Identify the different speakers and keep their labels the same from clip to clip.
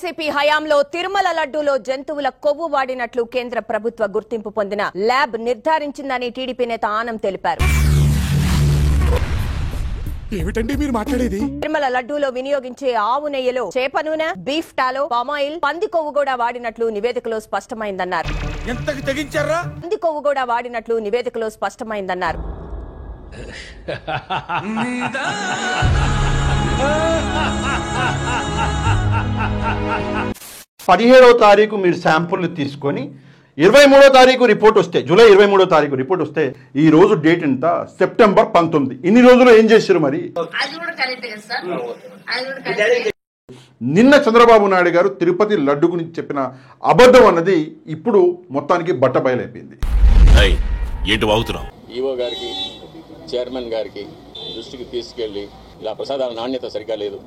Speaker 1: YCP హయాంలో తిరుమల లడ్డూలో జంతువుల కొవ్వు వాడినట్లు కేంద్ర ప్రభుత్వ గుర్తింపు పొందిన ల్యాబ్ నిర్ధారించిందని టీడీపీ నేత ఆనం తెలిపారు.
Speaker 2: ఏమిటండి మీరు మాట్లాడేది?
Speaker 1: తిరుమల లడ్డూలో వినియోగించే ఆవు నెయ్యిలో చేప నూనె, బీఫ్ టాలో, పామాయిల్, పంది కొవ్వు కూడా వాడినట్లు నివేదికలో స్పష్టమైందన్నారు.
Speaker 2: ఎంతకి తెగించారా?
Speaker 1: పంది కొవ్వు కూడా వాడినట్లు నివేదికలో స్పష్టమైందన్నారు.
Speaker 3: 17వ తారీఖు మీరు శాంపుల్ తీసుకొని 23వ తారీఖు రిపోర్ట్ వస్తే, జూలై 23వ తారీఖు రిపోర్ట్ వస్తే ఈ రోజు డేట్ ఎంత? సెప్టెంబర్ 19. ఇన్ని రోజులు ఏం చేశారు మరి? నిన్న చంద్రబాబు నాయుడు గారు తిరుపతి లడ్డు గురించి చెప్పిన అబద్ధం అన్నది ఇప్పుడు మొత్తానికి బట్టబయలైపోయింది.
Speaker 4: ఏంటి వాగుతున్నావు?
Speaker 5: ఈవో గారికి, చైర్మన్ గారికి దృష్టికి తీసుకెళ్లి ఇలా ప్రసాదాల నాణ్యత సరిగా లేదు,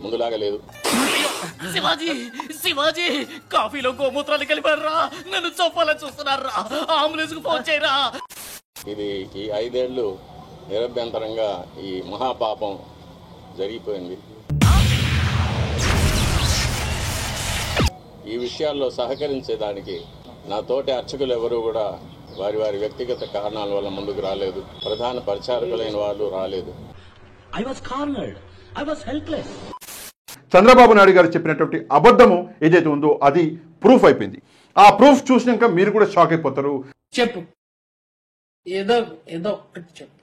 Speaker 5: ముందులాగా లేదు.
Speaker 6: శివాజీ కాఫీలో గోమూత్రాలు కలిపారా? నన్ను చంపాలని చూస్తున్నారా? అంబులెన్స్ కు ఫోన్ చేయరా?
Speaker 5: ఇది ఈ 5 ఏళ్లు నిరభ్యంతరంగా ఈ మహాపాపం జరిగిపోయింది. ఈ విషయాల్లో సహకరించేదానికి నా తోటి అర్చకులు ఎవరూ కూడా వారి వారి వ్యక్తిగత కారణాల వల్ల ముందుకు రాలేదు. ప్రధాన పరిచారకులైన వాళ్ళు రాలేదు.
Speaker 3: చంద్రబాబు నాయుడు గారు చెప్పినటువంటి అబద్ధము ఏదైతే ఉందో అది ప్రూఫ్ అయిపోయింది. ఆ ప్రూఫ్ చూసినాక మీరు కూడా షాక్ అయిపోతారు.
Speaker 6: చెప్పు, ఏదో చెప్పు.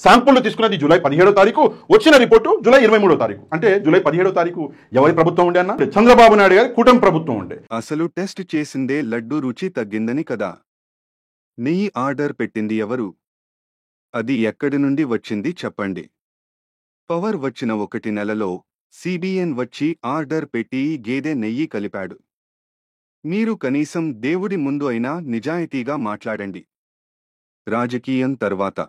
Speaker 3: శాంపుల్ తీసుకున్నది జూలై 17వ తారీఖు, వచ్చిన రిపోర్టు జూలై 23వ తారీఖు. అంటే జూలై 17వ తారీఖు ఎవరి ప్రభుత్వం ఉండే అన్న? చంద్రబాబు నాయుడు గారి కూటమి ప్రభుత్వం ఉండే.
Speaker 7: అసలు టెస్ట్ చేసిందే లడ్డు రుచి తగ్గిందని కదా. నెయ్యి ఆర్డర్ పెట్టింది ఎవరు? అది ఎక్కడి నుండి వచ్చింది చెప్పండి. పవర్ వచ్చిన 1 నెలలో సిబిఎన్ వచ్చి ఆర్డర్ పెట్టి గేదె నెయ్యి కలిపాడు. మీరు కనీసం దేవుడి ముందు అయినా నిజాయితీగా మాట్లాడండి. రాజకీయం తర్వాత.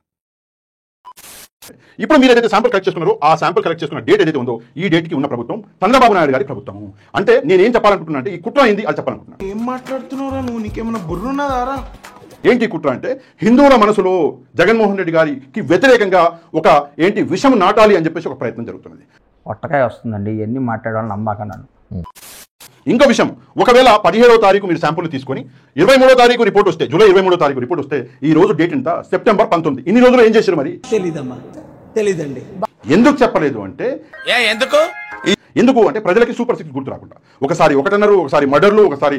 Speaker 3: ఇప్పుడు మీరు ఏదైతే శాంపుల్ కలెక్ట్ చేసుకున్నారో ఆ శాంపుల్ కలెక్ట్ చేసుకున్న డేట్ ఏదైతే ఉందో ఈ డేట్ కి ఉన్న ప్రభుత్వం చంద్రబాబు నాయుడు గారి ప్రభుత్వం. అంటే నేనేం చెప్పాలనుకుంటున్నా అంటే ఈ కుట్ర అయింది అది చెప్పాలనుకుంటున్నా.
Speaker 2: ఏం మాట్లాడుతున్నారా నువ్వు? నీకేమన్నా బుర్రున్నదారా?
Speaker 3: ఏంటి కుట్ర అంటే హిందువుల మనసులో జగన్మోహన్ రెడ్డి గారికి వ్యతిరేకంగా ఒక విషం నాటాలి అని చెప్పేసి ఒక ప్రయత్నం జరుగుతున్నది.
Speaker 8: పొట్టకాయ వస్తుందండి, ఎన్ని మాట్లాడాలని నమ్మకన్నాను.
Speaker 3: ఇంకో విషయం, ఒకవేళ 17వ తారీఖు మీరు శాంపుల్ తీసుకొని 23వ తారీఖు రిపోర్ట్ వస్తే, జూలై 23వ తారీఖు రిపోర్ట్ వస్తే ఈ రోజు డేట్ ఎంత? సెప్టెంబర్ 19. ఇన్ని రోజులు ఏం చేశారు మరి?
Speaker 2: తెలీదండి.
Speaker 3: ఎందుకు చెప్పలేదు అంటే ఎందుకు అంటే ప్రజలకి సూపర్ 6 గుర్తు రాకుండా ఒకసారి ఒకటన్నారు, ఒకసారి మర్డర్లు, ఒకసారి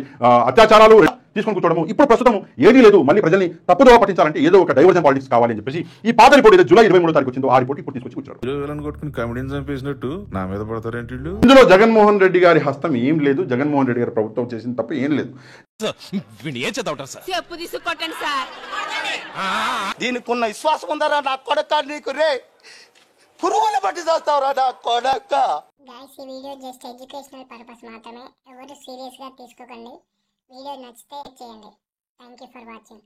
Speaker 3: అత్యాచారాలు తీసుకొని కూర్చోవడము. ఇప్పుడు ప్రస్తుతం ఏదీ లేదు. మళ్ళీ ప్రజల్ని తప్పుదోవ పట్టించాలంటే ఏదో ఒక డైవర్జన్ పాలిటిక్స్ కావాలి అని చెప్పేసి ఈ పాత రిపోర్ట్ ఏదో జూలై 23వ తారీఖు వచ్చిందో ఆ రిపోర్ట్ ఇప్పుడు తీసుకొచ్చి కూర్చోడు. ఇందులో జగన్మోహన్ రెడ్డి గారి హస్తం ఏం లేదు. జగన్మోహన్ రెడ్డి గారి ప్రభుత్వం చేసిన తప్పు ఏం లేదు.
Speaker 2: దీనికి ఉన్న విశ్వాసం ఉందరా నా కొడక? నీకు రే పురుగులు పట్టి చేస్తావురా నా కొడక?
Speaker 9: గాయ్స్, ఈ వీడియో జస్ట్ ఎడ్యుకేషనల్ పర్పస్ మాత్రమే. ఎవరు సీరియస్గా తీసుకోకండి. వీడియో నచ్చితే చేయండి. Thank you for watching.